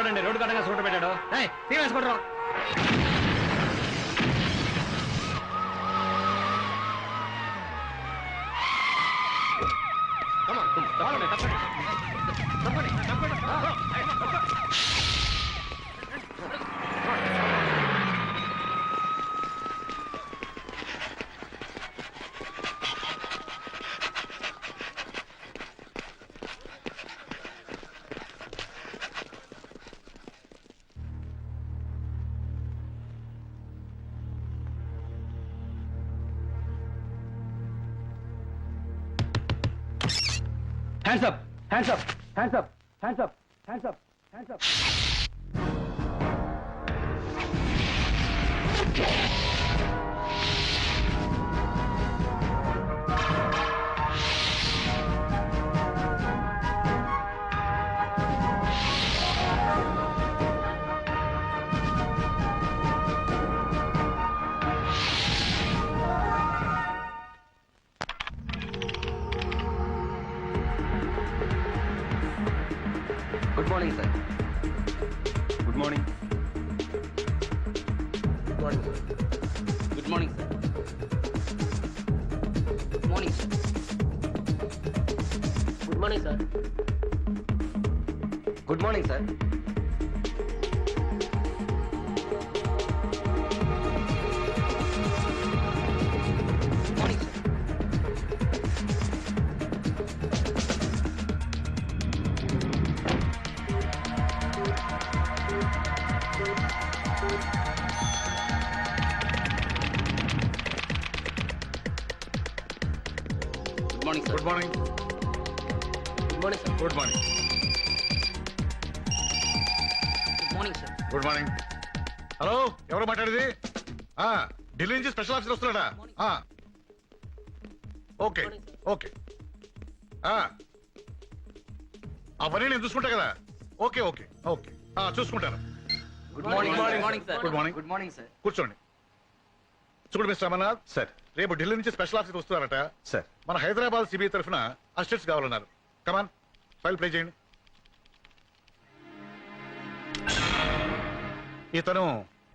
ఎవరండి రోడ్డు కట్టగా సూట పెట్టాడు? తీవేసుకుంటారు. Hands up! Hands up! Hands up! Hands up! Hands up! Hands up! Good morning, sir. Good morning. Good morning, sir. Good morning, sir. Good morning, sir. Good morning, sir. Good morning, sir. Good morning. Good morning, sir. Good morning. Good morning, sir. Good morning. Hello, ఎవరు మాట్లాడేది? ఢిల్లీ నుంచి special officer వస్తున్నాడా? Okay okay. అవన్నీ నేను చూసుకుంటా కదా. Okay okay okay చూసుకుంటాను. Good morning, good morning, sir. Good morning. Good morning, sir. కూర్చోండి. చూడు మిస్టర్ అమర్నాథ్ సార్, రేపు ఢిల్లీ నుంచి స్పెషల్ ఆఫీసర్ వస్తున్నారట సార్. మన హైదరాబాద్ సిబిఐ తరఫున అసిస్టెంట్స్ కావాలన్నారు. కమాన్, ఫైల్ ప్లే చేయండి.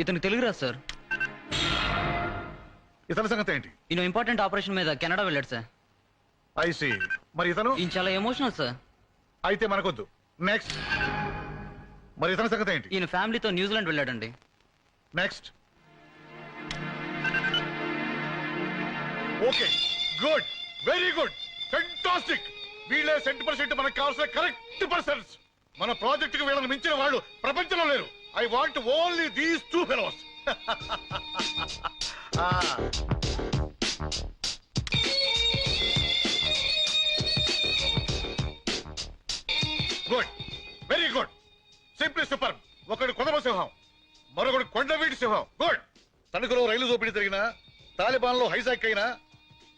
ఇతను తెలుగు రాదు సార్. ఇతని సంగతి ఏంటి? ఈయన ఇంపార్టెంట్ ఆపరేషన్ మీద కెనడా వెళ్ళాడు సార్. ఐసి. మరి ఇతను? ఈయన చాలా ఎమోషనల్ సార్. అయితే మనకొద్దు. నెక్స్ట్. మరి ఇతని సంగతి ఏంటి? ఈయన ఫ్యామిలీతో న్యూజిలాండ్ వెళ్ళాడండి. Next. Okay, good, very good, fantastic. వీళ్ళే 100% మనకు కావాల్సిన కరెక్ట్ పర్సన్స్. మన ప్రాజెక్ట్ కి వీళ్ళని మించిన వాళ్ళు ప్రపంచంలో లేరు. I want only these 2 fellows. Good, very good, simply super. ఒకడు కొదమ సింహం, మరొకడు కొండవీటి సింహం. గుడ్. తణుకులో రైలు దోపిడీ జరిగిన, తాలిబాన్ లో హైజాక్ అయిన,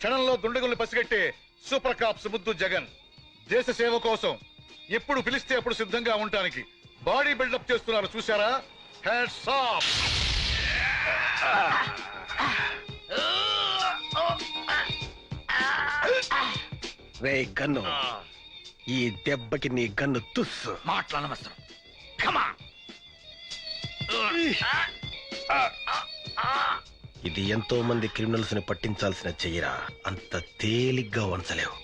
క్షణంలో దుండగుల్ని పసిగట్టే సూపర్ కాప్స్ ముద్దు జగన్. దేశ సేవ కోసం ఎప్పుడు పిలిస్తే అప్పుడు సిద్ధంగా ఉండటానికి బాడీ బిల్డప్ చేస్తున్నారు. చూసారా? Hats off. రే గన్ను, ఈ దెబ్బకి నీ గన్ను తుస్సు. మాట్లాడనవసరం. కమా. ఇది ఎంతో మంది క్రిమినల్స్ ని పట్టించాల్సిన చెయ్యరా. అంత తేలిగ్గా వంచలేవు.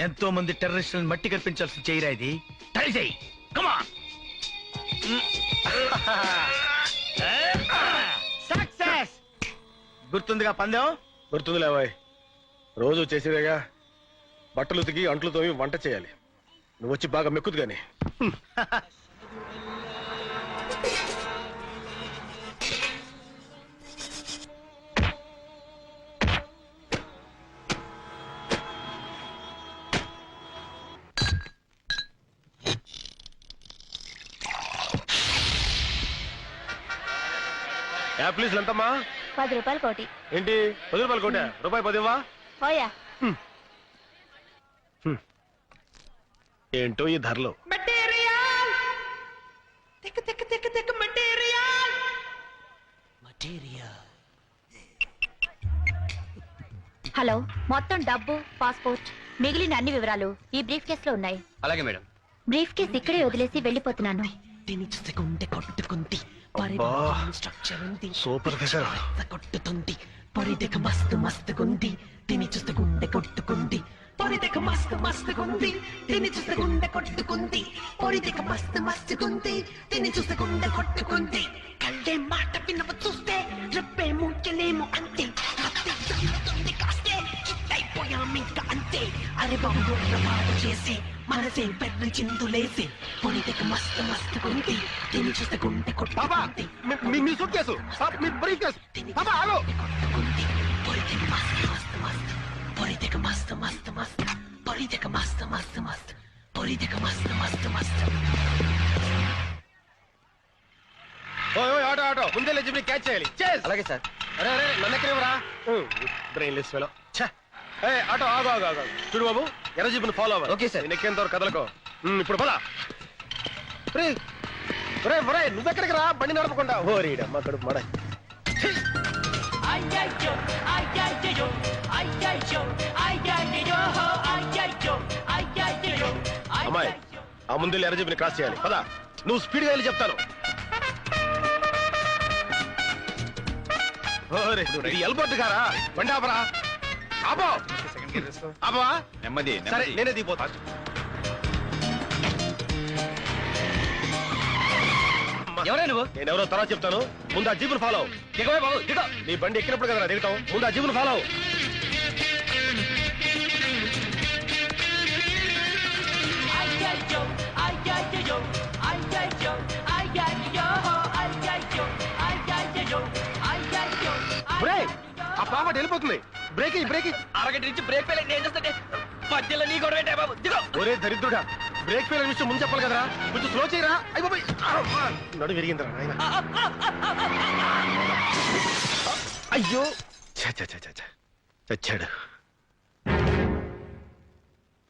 ఎంతో మంది టెర్రరిస్టులను మట్టి కల్పించాల్సిన చెయ్యరా ఇది. ట్రై చేయి. కమాన్. సక్సెస్. గుర్తుందిగా పందెం? గుర్తుంది లేవాయ్, రోజు చేసేదేగా. బట్టలు ఉతికి అంట్లు తోమి వంట చేయాలి. నువ్వు వచ్చి బాగా మెక్కుదు గాని. యాప్లీస్ ఎంతమ్మా? 10 రూపాయలు కోటి. ఏంటి 10 రూపాయలు కోట? రూపాయి 10 ఇవ్వా? పోయా. ఏంటో ఈ ధరలో. హలో, మొత్తం డబ్బు, పాస్పోర్ట్, మిగిలిన అన్ని వివరాలు ఈ బ్రీఫ్ కేస్ లో ఉన్నాయి. అలాగే మేడం. బ్రీఫ్ కేస్ ఇక్కడే వదిలేసి వెళ్ళిపోతున్నాను. దీని చూస్తే గుండె కొట్టుకుంది స్ట్రక్చర్ ఉంది సూపర్ ఫిగర్. కొట్టుతుంది పొరిదెక మస్తు మస్తుకుంది దీని చూస్తే గుండె కొట్టుకుంది పొరిదెక మస్తు మస్తుకుంది దీని చూస్తే గుండె కొట్టుకుంది పొరిదెక మస్తు మస్తుకుంది దీని చూస్తే గుండె కొట్టుకుంది కళ్ళే మాట వినవ చూస్తే రెప్పే మూచలేము అంతే కత్తి తగ్గుతుంది కాస్తే చుట్టైపోయాం ఇంకా అంతే అరే బాబు పాటు చేసి మనసే పెద్ద చిందులేసి పొరిదెక మస్తు మస్తుకుంది దీని చూస్తే గుండె కొట్టుకుంది మీ సూట్ కేసు మీ బ్రీఫ్ కేసు ఆగు. కొట్టుకుంది పొరిదెక మస్తు మస్తు మస్తు పొరిదెక మస్తు మస్తు మస్తు పొరిదెక మస్తు మస్తు మస్తు పొరిదెక మస్తు మస్తు మస్తు ఓయ్ ఆటో ఆటో ముందే లేచి క్యాచ్ చేయాలి. Chase. అలాగే సార్. అరే అరే నన్ను ఎక్కడేవరా బ్రెయిన్లెస్ ఫెలో. ఏ ఆటో ఆగు ఆగు ఆగు. చూడు బాబు ఎర్ర జీపుని ఫాలో అవ్వాలి. Okay sir. నేను ఎక్కేంత వరకు కదలకో. ఇప్పుడు పదా. రే ఒరే ఒరే నువ్వెక్కడికి రా బండి నడపకుండా. ఓరీడమ్మ కడుపు మడ. అమ్మాయి ఆ ముందు ఎర్ర జీపుని క్రాస్ చేయాలి. పదా నువ్వు స్పీడ్గా వెళ్ళి చెప్తాను. ఎల్బొట్టు గారా బండి ఆపరా. ఆపో ఆపా. నెమ్మది సరే నేనే దిగిపోతా. ఎవరే నువ్వు? నేనెవరో తర్వాత చెప్తాను. ముందు ఆ జీపును ఫాలో. దిగవే బాబు, దిగ. నీ బండి ఎక్కినప్పుడు కదా దిగటం. ముందు ఆ జీపును ఫాలో. ఆ పాప వెళ్ళిపోతుంది. Break break. అరగంట నుంచి బ్రేక్ ఫెయిల్ నేను చేస్తుంటే మధ్యలో నీ గొడవ ఏంటే బాబు? దిగో. ఒరే దరిద్రుడా బ్రేక్ ఫెయిల్ విషయం ముందు చెప్పాలి కదరా. కొంచెం స్లో చేయరా. అయిపోయి నడు విరిగిందిరా నాయన. అయ్యో చచ్చాడు.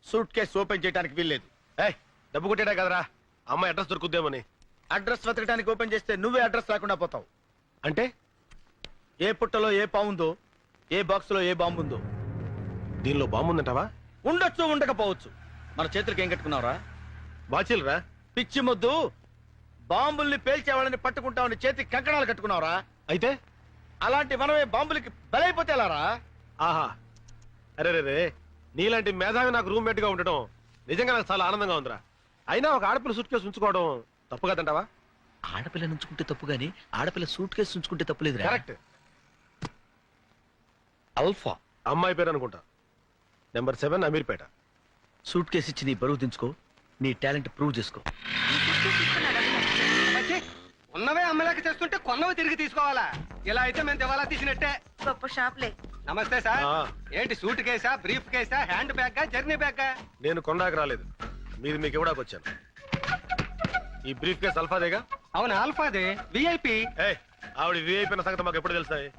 సూట్ కేసు ఓపెన్ చేయడానికి వీల్లేదు. ఏయ్ డబ్బు కొట్టాడా కదరా అమ్మాయి అడ్రస్ దొరుకుద్దేమని. అడ్రస్ వెతకడానికి ఓపెన్ చేస్తే నువ్వే అడ్రస్ రాకుండా పోతావు. అంటే ఏ పుట్టలో ఏ పావుందో, ఏ బాక్స్ లో ఏ బాంబు ఉందో. దీనిలో బాంబు ఉందంటావా? ఉండొచ్చు ఉండకపోవచ్చు. మన చేతులకి ఏం కట్టుకున్నావురా? బాచిల్రా. పిచ్చి మొద్దు. బాంబుల్ని పేల్చేవాళ్ళని పట్టుకుంటామని చేతికి కంకణాలు కట్టుకున్నావురా. అయితే అలాంటి మనమే బాంబులకి బలైపోతే ఎలారా? ఆహా అరే రే నీలాంటి మేధావి నాకు రూమ్మేట్ గా ఉండటం నిజంగా నాకు చాలా ఆనందంగా ఉందిరా. అయినా ఒక ఆడపిల్ల సూట్ కేసు ఉంచుకోవడం తప్పు కదంటావా? ఆడపిల్ల నుంచుకుంటే తప్పు గాని ఆడపిల్ల సూట్ కేసు ఉంచుకుంటే తప్పులేదు. కరెక్ట్. అల్ఫా అమ్మాయి పేరు అనుకుంటా. నెంబర్ 7 అమీర్పేట. సూట్ కేసు ఇచ్చి నీ బరువు దించుకో. నీ టాలెంట్ ప్రూవ్ చేసుకో. ఉన్నవే అమ్మలేక చేస్తుంటే కొన్నవి తిరిగి తీసుకోవాలా? ఇలా అయితే మేము దివాలా తీసినట్టే. గొప్ప షాప్లే. నమస్తే సార్. ఆ. ఏంటి సూట్ కేసా, బ్రీఫ్ కేసా, హ్యాండ్ బ్యాగ్, జర్నీ బ్యాగ్? నేను కొండాకి రాలేదు, మీది మీకు ఇవ్వడానికి వచ్చాను. ఈ బ్రీఫ్ కేసు అల్ఫాదేగా? అవును ఆల్ఫాదే, విఐపి. ఏ ఆవిడ విఐపీ అన్న సంగతి మాకు ఎప్పుడు తెలుస్తాయి?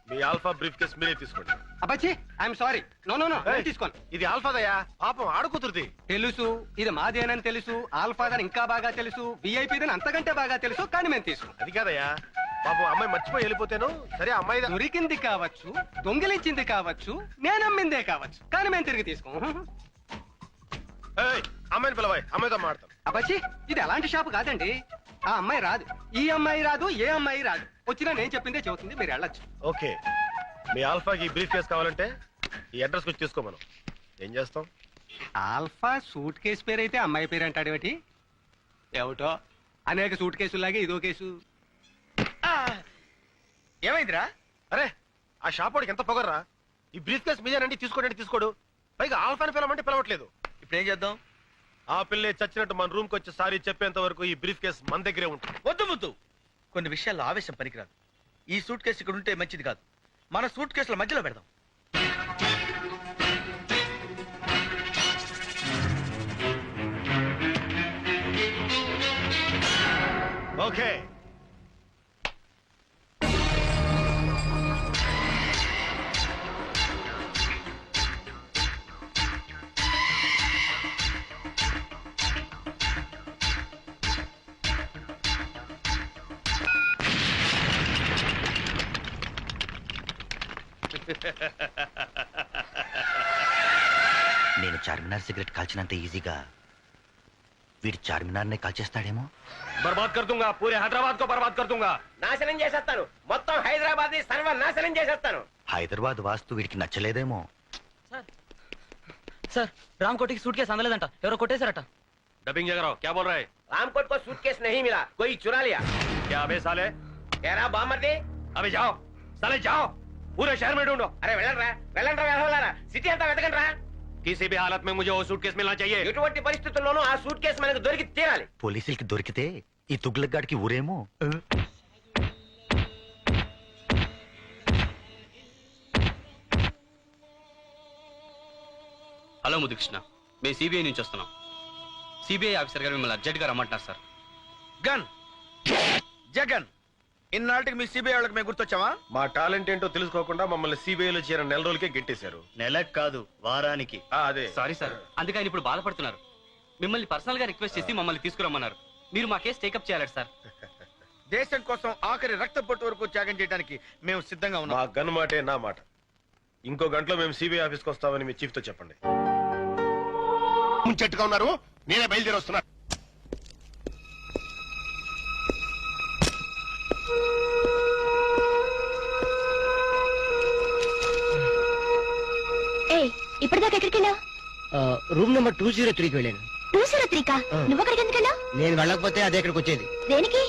మీ ఆల్ఫా బ్రీఫ్ కేసు మీరే తీసుకోండి. అబ్బచ్చి I'm sorry. No no no తీసుకోను. ఇది ఆల్ఫాదయ్యా, పాపం ఆడుకుతురుది. తెలుసు ఇది మాదేనని తెలుసు, ఆల్ఫాదని ఇంకా బాగా తెలుసు, విఐపిదని అంతకంటే బాగా తెలుసు, కానీ మేము తీసుకోం. అది కాదయ్యా, పాపం అమ్మాయి మర్చిపోయి వెళ్ళిపోతేను. సరే అమ్మాయి దొరికింది కావచ్చు, దొంగిలించింది కావచ్చు, నేను అమ్మిందే కావచ్చు, కానీ మేము తిరిగి తీసుకోం. అమ్మాయిని పిలవాయి, అమ్మాయితో మాడతాం. అబ్బచ్చి ఇది అలాంటి షాపు కాదండి. ఆ అమ్మాయి రాదు, ఈ అమ్మాయి రాదు, ఏ అమ్మాయి రాదు. వచ్చినా నేను చెప్పిందే చెబుతుంది, మీరు వెళ్ళొచ్చు. ఓకే, మీ ఆల్ఫాకి బ్రీఫ్ కేసు కావాలంటే ఈ అడ్రస్ వచ్చి తీసుకో. మనం ఏం చేస్తాం? ఆల్ఫా సూట్ కేసు పేరు అయితే అమ్మాయి పేరు అంటాడు ఏమిటి? ఏమిటో అనేక సూట్ కేసులాగే ఇదో కేసు. ఏమైందిరా? అరే ఆ షాప్ వాడికి ఎంత పొగర్రా. ఈ బ్రీఫ్ కేసు మీదేనండి, తీసుకోండి తీసుకోడు. పైగా ఆల్ఫాని పిలవమంటే పిలవట్లేదు. ఇప్పుడు ఏం చేద్దాం? ఆ పిల్లే చచ్చినట్టు మన రూమ్ కి వచ్చి సారీ చెప్పేంత వరకు ఈ బ్రీఫ్ కేసు మన దగ్గరే ఉంటుంది. వద్దు ముద్దు, కొన్ని విషయాల్లో ఆవేశం పనికిరాదు. ఈ సూట్ కేసు ఇక్కడ ఉంటే మంచిది కాదు. మన సూట్ కేసుల మధ్యలో పెడదాం. ఓకే, నేను చార్మినార్ సిగరెట్ కాల్చినంత ఈజీగా వీడి చార్మినార్నే కాల్చేస్తాడేమో. బర్బాద్ కర్ దూంగా, పూరే హైదరాబాద్ కో బర్బాద్ కర్ దూంగా. నాశనం చేసేస్తాను, మొత్తం హైదరాబాద్ ని సర్వనాశనం చేసేస్తాను. హైదరాబాద్ వాస్తు వీడికి నచ్చలేదేమో. సార్ రామ్ కోటికి సూట్ కేసు అందలేదంట, ఎవరో కొట్టేశారట. डबिंग जगह रहो, क्या बोल रहा है? रामकोट को सूटकेस नहीं मिला, कोई चुरा लिया। क्या अबे साले? कह रहा बामर्दी। अबे जाओ साले जाओ, पूरे शहर में ढूंढो. अरे వెళ్ళరా సిటీ అంతా వెతకండి రా. किसी भी हालत में मुझे वो सूटकेस मिलना चाहिए. ఎటువంటి పరిస్థితుల్లోనూ ఆ సూట్ కేసు మనకు దొరికి తీరాలి. పోలీసులకి దొరికితే ఈ తుగ్లక్గాడికి ఊరేమో. హలో ముదుకృష్ణ, మేము సిబిఐ నుంచి వస్తున్నాం. సిబిఐ ఆఫీసర్ గారు మిమ్మల్ని అర్జెంట్ గా రమ్మంటున్నారు సార్. గన్ జగన్, ఇన్నాళ్ళకి మీ సిబిఐ వాళ్ళకి మేము గుర్తొచ్చావా? మా టాలెంట్ ఏంటో తెలుసుకోకుండా మమ్మల్ని సిబిఐలో చేరిన నెల రోజులకే గెట్టేశారు. నెలకు కాదు, వారానికి. అదే సారీ సార్, అందుకే ఆయన ఇప్పుడు బాధపడుతున్నారు. మిమ్మల్ని పర్సనల్ గా రిక్వెస్ట్ చేసి మమ్మల్ని తీసుకురమ్మన్నారు. మీరు మా కేసు టేకప్ చేయాలి సార్. దేశం కోసం ఆఖరి రక్త పొట్టు వరకు త్యాగం చేయడానికి మేము సిద్ధంగా మా ఉన్నాం. గన్ మాటే నా మాట. ఇంకో గంటలో మేము సిబిఐ ఆఫీస్కి వస్తామని మీ చీఫ్ తో చెప్పండి. చెట్టుగా ఉన్నారు, నేనే బయలుదేరి వస్తున్నా. ఇప్పటిదాకా ఎక్కడికి వెళ్ళావు? రూమ్ నెంబర్ 203కి వెళ్ళాను. 203కా? నువ్వు అక్కడికి ఎందుకు వెళ్ళావు? నేను వెళ్ళకపోతే అదే ఇక్కడికి వచ్చేది. దేనికి?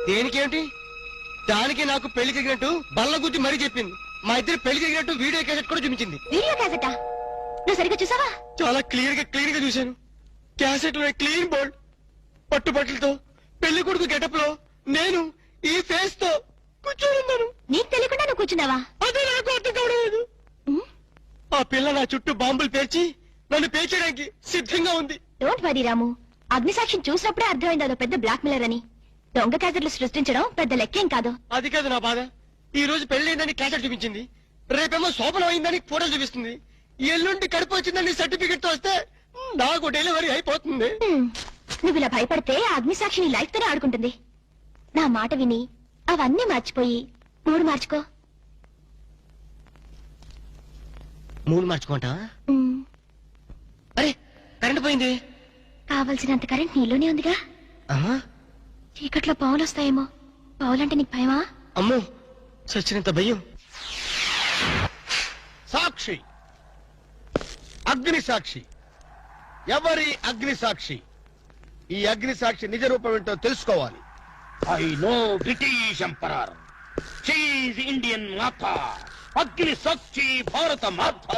దేనికేంటి? దానికి నాకు పెళ్లి జరిగినట్టు బల్ల గుద్ది మరీ చెప్పింది. మా ఇద్దరు పెళ్లి జరిగినట్టు వీడియో క్యాసెట్ కూడా చూపించింది. వీడియో క్యాసెటా? నువ్వు సరిగ్గా చూసావా? చాలా క్లియర్ గా చూశాను. క్యాసెట్ లో క్లీన్ బోల్డ్, పట్టుబట్టలతో, పెళ్లి కొడుకు గెటప్ లో నేను ఈ ఫేస్ తో కూర్చొని ఉన్నాను. నీకు తెలియకుండా నువ్వు కూర్చున్నావా? అదే నాకు అర్థం కావడం. ఆ పిల్ల నా చుట్టూ బాంబులు పేర్చి నన్ను పేర్చడానికి సిద్ధంగా ఉంది. డోంట్ వరీ రాము, అగ్నిసాక్షిని చూసినప్పుడే అర్థమైంది అదో పెద్ద బ్లాక్ మెయిలర్ అని. దొంగ క్యాసెట్లు సృష్టించడం పెద్ద లెక్కేం కాదు. అది కాదు నా బాధ. ఈ రోజు పెళ్లైందని క్యాసెట్ చూపించింది, రేపేమో శోభనం అయిందని ఫోటోలు చూపిస్తుంది, ఎల్లుండి కడుపు వచ్చిందని సర్టిఫికెట్ తో వస్తే నాకు డెలివరీ అయిపోతుంది. నువ్వు ఇలా భయపడితే ఆ అగ్నిసాక్షిని లైఫ్ తోనే ఆడుకుంటుంది. నా మాట విని అవన్నీ మర్చిపోయి మూడు మార్చుకో. మూడు మార్చుకుంటా? అరే కరెంట్ పోయింది. కావలసినంత కరెంట్ నీలోనే ఉందిగా. చీకట్లో పావులు వస్తాయేమో. పావులంటే నీకు భయమా? అమ్మో, చచ్చినంత భయం. సాక్షి, అగ్ని సాక్షి. ఎవరి అగ్ని సాక్షి? ఈ అగ్ని సాక్షి నిజ రూపం ఏంటో తెలుసుకోవాలి. ఐ నో బ్రిటిష్ ఎంపరర్, షీఈ్ ఇండియన్ మాత, అగ్ని సాక్షి భారత మాత.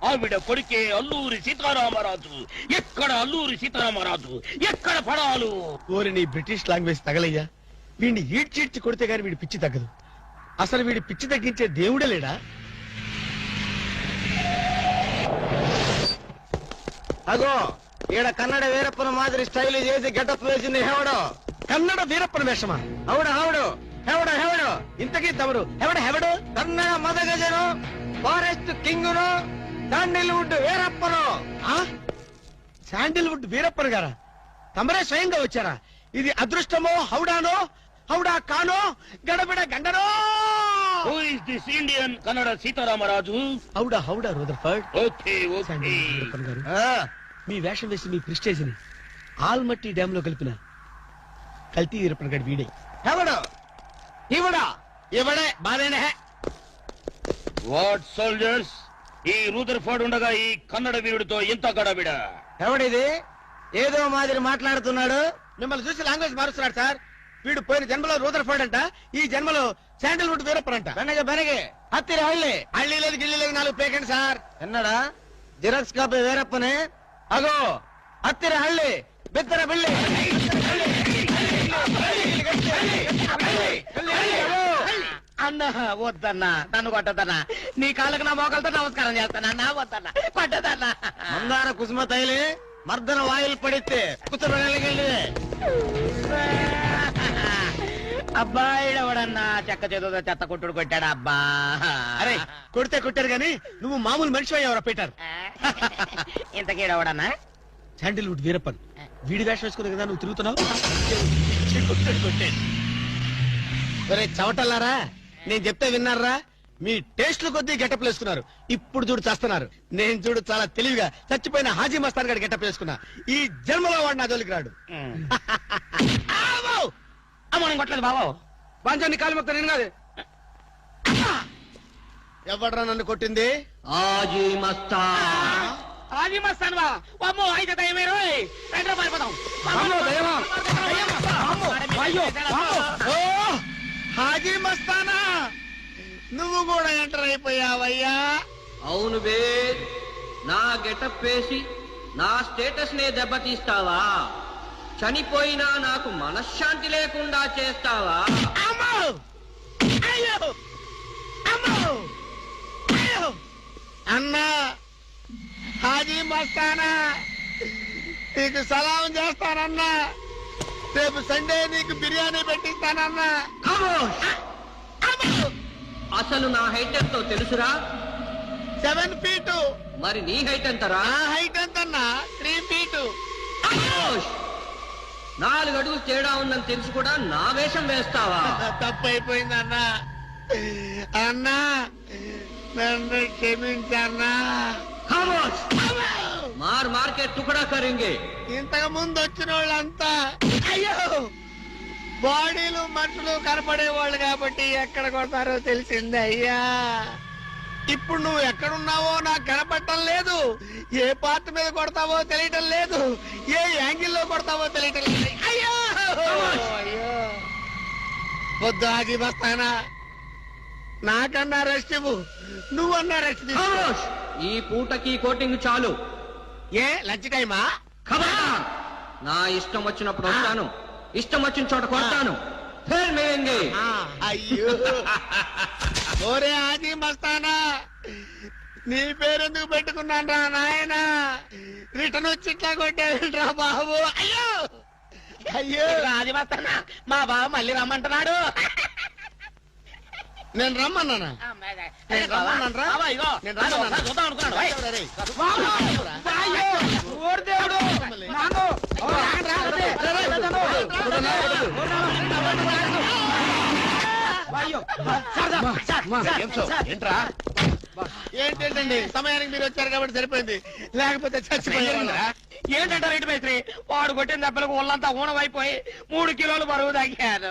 ఆవిడ కొడుకే అల్లూరి సీతారామరాజు. ఎక్కడ అల్లూరి సీతారామరాజు, ఎక్కడ పడాలు? ఓరి నీ బ్రిటిష్ లాంగ్వేజ్ తగలయ్యా. వీడిని ఈడ్చిడ్చి కొడితే గాని వీడి పిచ్చి తగ్గదు. అసలు వీడి పిచ్చి తగ్గించే దేవుడే లేడా? అగో ఈడ కన్నడ వీరప్పన మాదిరి స్టైల్ చేసి గెటప్ వేసింది హెవడో. కన్నడ వీరప్పన వేషమా? అవుడు హెవడు, హెవడు హెవడు. ఇంతకీ తమరు హెవడు? కన్నడ మదగజను, ఫారెస్ట్ కింగును, శాండిల్వుడ్ వీరప్పను. శాండిల్వుడ్ వీరప్పన్ గారా? తమరే స్వయంగా వచ్చారా? ఇది అదృష్టమో హౌడానో, హౌడా కానో, గడబిడ గండనో. Who is this Indian Kannada Sitaramaraju? హౌడా హౌడా Rutherford. Okay okay. Sandalwood Veerappan గారు, మీ వేషం వేసి మీ ప్రిస్టేజ్ ని ఆల్మట్టి డ్యామ్ లో కలిపిన కల్తీ వీరప్పన్ గారి వీడే. హెవడు ఇవడా? ఇవడే బాధేనే. వాట్ సోల్జర్స్, ఈ రూదర్ఫోర్డ్ ఉండగా ఈ కన్నడ వీరుడితో ఎంత గడబిడ? ఎవడిది? ఏదో మాదిరి మాట్లాడుతున్నాడు. మిమ్మల్ని చూసి లాంగ్వేజ్ మారుస్తున్నాడు సార్. వీడు పోయిన జన్మలో రూదర్ఫోర్డ్ అంట, ఈ జన్మలో శాండిల్వుడ్ వీరప్పన్ అంట. బెనగే హత్తిర హళ్ళి. హళ్ళి లేదు గిల్లి లేదు, 4 పేకండి సార్. ఎన్నడా జిరాక్స్ కాపీ వీరప్పనే. అగో హత్తిర హళ్ళి, బిత్తర బిల్లి. అన్న వద్దన్నా, నన్ను కొట్టదన్నా. నీ కాళ్ళకు నా మోకాలతో నమస్కారం చేస్తానన్నా. వద్దన్నా, కొట్టదన్నా. మందార కుసుమ తైలి మర్దన వాయిల్ పడితే కుతురగలిగింది. అబ్బాయిడవడన్నా చెక్క చేతుతో చెత్త కొట్టుడు కొట్టాడు. అబ్బా అరే కొడితే కొట్టారు గాని నువ్వు మామూలు మనిషి అయ్యావరా పీటర్? ఇంతకీడవడన్నా శాండిల్వుడ్ వీరప్పన్ వీడి వేషం వేసుకుని కదా నువ్వు తిరుగుతున్నావు. ఒరే చవటల్లారా, నేను చెప్తే విన్నారా? మీ టేస్ట్లు కొద్దీ గెటప్ వేసుకున్నారు. ఇప్పుడు చూడు చేస్తున్నారు. నేను చూడు చాలా తెలివిగా చచ్చిపోయిన హాజీ మస్తాన్ గారి గెటప్ వేసుకున్నా. ఈ జన్మలో వాడు నా జోలికి రాడు. మనం కొట్టలేదు బాబు. బాంచాన్ని కాలు మొత్తం నేను కాదు. ఎవడ్రా నన్ను కొట్టింది? హాజీ మస్తాన్. హాజీ మస్తాన్ బా అమ్మో అయితే దయమే రోయ్. రండి పారిపోదాం. ఓ హాజీ మస్తానా, నువ్వు కూడా ఎంటర్ అయిపోయావయ్యా. అవును బే, నా గెటప్ వేసి నా స్టేటస్ నే దెబ్బతీస్తావా? చనిపోయినా నాకు మనశ్శాంతి లేకుండా చేస్తావా? అమ్మో! అయ్యో! అమ్మో! అయ్యో! అన్నా హాజీ మస్తానా, నీకు సలాం చేస్తానన్నా. రేపు సండే నీకు బిర్యానీ పెట్టిస్తానన్నా. అసలు నా హైట్ ఎంతో తెలుసురా? 7 feet. మరి నీ హైట్ ఎంతరా? నా హైట్ ఎంతన్నా? 3 feet. 4 అడుగులు తేడా ఉందని తెలుసు కూడా నా వేషం వేస్తావా? తప్పైపోయిందన్నా. అన్నా నన్ను క్షమించన్నా. మార్ మార్కే టుకడా కరింగే. ఇంతకు ముందు వచ్చిన వాళ్ళంతా అయ్యో బాడీలు మనుషులు కనపడేవాళ్ళు కాబట్టి ఎక్కడ కొడతారో తెలిసింది అయ్యా. ఇప్పుడు నువ్వు ఎక్కడున్నావో నాకు కనపడటం లేదు. ఏ పార్ట్ మీద కొడతావో తెలియటం లేదు. ఏ యాంగిల్లో కొడతావో తెలియటం లేదు. అయ్యో అయ్యో వద్దు హాజీ మస్తానా, నాకన్నా రెస్ట్ ఇవ్వు. నువ్వన్నా రెస్ట్ తీసుకో. ఈ పూటకి కోటింగ్ చాలు. ఏ లంచ్ టైమా? ఖబర్దార్! నా ఇష్టం వచ్చినప్పుడు వస్తాను, ఇష్టం వచ్చిన చోట కొడతాను. ఫిర్ మిలేంగే. అయ్యో ఓరే హాజీ మస్తానా, నీ పేరెందుకు పెట్టుకున్నాను రా నాయనా. రిటర్న్ వచ్చి ఇట్లా కొట్టేరా బాబు. అయ్యో అయ్యో హాజీ మస్తానా, మా బావ మళ్ళీ రమ్మంటున్నాడు. నేను రమ్మన్నానా? నేను రమ్మన్నాను రా. నేను రమ్మన్నాను. చూద్దాం అనుకున్నాడు. రేయ్. ఏంటండి సమయానికి మీరు వచ్చారు కాబట్టి సరిపోయింది, లేకపోతే చచ్చిపోయారు. ఏంటంటారు ఇటు మేస్త్రి? వాడు కొట్టిన దెబ్బలకు ఒళ్ళంతా ఊనమైపోయి 3 కిలోలు బరువు తగ్గాను.